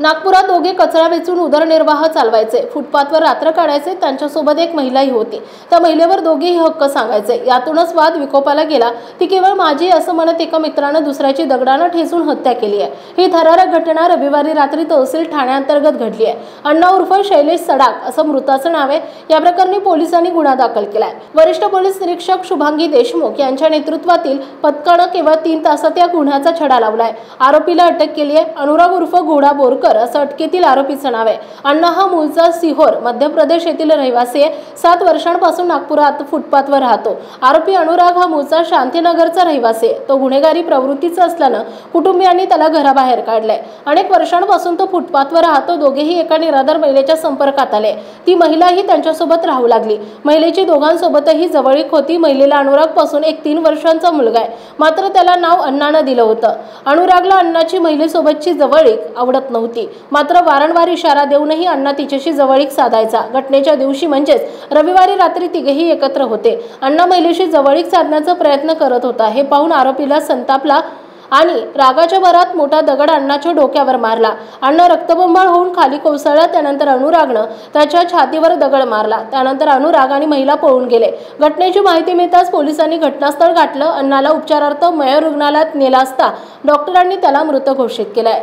नागपुरात दोघे कचरा वेचून उदरनिर्वाह चालवायचे, फुटपाथवर रात्र काढायचे। त्यांच्यासोबत एक महिलाही होती। त्या महिलेवर दोघेही हक्क सांगायचे। यातूनच वाद विकोपाला गेला। ती केवळ माझी असं म्हणत एका मित्रानं दुसऱ्याची दगडानं ठेचून हत्या केली आहे। ही थरारक घटना रविवारी रात्री तहसील ठाण्याअंतर्गत घडली आहे। अण्णा उर्फ शैलेश सडाक असं मृताचं नाव आहे। या प्रकरणी पोलिसांनी गुन्हा दाखल केलाय। वरिष्ठ पोलीस निरीक्षक शुभांगी देशमुख यांच्या नेतृत्वातील पथकानं केवळ 3 तासात या गुन्ह्याचा छडा लावलाय। आरोपीला अटक केली आहे। अनुराग उर्फ घोडा बोरकर असं अटकेतील आरोपीचं नाव आहे। अण्णा हा मूळचा सिहोर मध्य प्रदेश येथील रहिवासी आहे। 7 वर्षांपासून नागपुरात फुटपाथवर राहतो। आरोपी अनुराग हा मूळचा शांतीनगरचा रहिवासी आहे। तो गुन्हेगारी प्रवृत्तीचा असल्यानं कुटुंबियांनी त्याला घराबाहेर काढलंय। अनेक वर्षांपासून तो फुटपाथवर राहतो। दोघेही एका निराधार महिलेच्या संपर्कात आले। ती महिलाही त्यांच्यासोबत राहू लागली। महिलेची दोघांसोबतही जवळीक होती। महिलेला अनुराग पासून एक 3 वर्षांचा मुलगा आहे, मात्र त्याला नाव अण्णानं दिलं होतं। अनुरागला अण्णाची महिलेसोबतची जवळीक आवडत नव्हती, मात्र वारंवार इशारा देऊनही अण्णा तिच्याशी जवळीक साधायचा। घटनेच्या दिवशी म्हणजेच रविवारी रात्री तिघेही एकत्र होते। अण्णा महिलेशी जवळीक साधण्याचा प्रयत्न करत होता। हे पाहून आरोपीला संतापला आणि रागाच्या भरात मोठा दगड अण्णाच्या डोक्यावर मारला। अण्णा रक्तबंबाळ होऊन खाली कोसळला। त्यानंतर अनुरागनं त्याच्या छातीवर दगड मारला। त्यानंतर अनुराग आणि महिला पळून गेले। घटनेची माहिती मिळताच पोलिसांनी घटनास्थळ गाठलं। अण्णाला उपचारार्थ मयो रुग्णालयात नेला असता डॉक्टरांनी त्याला मृत घोषित केलंय।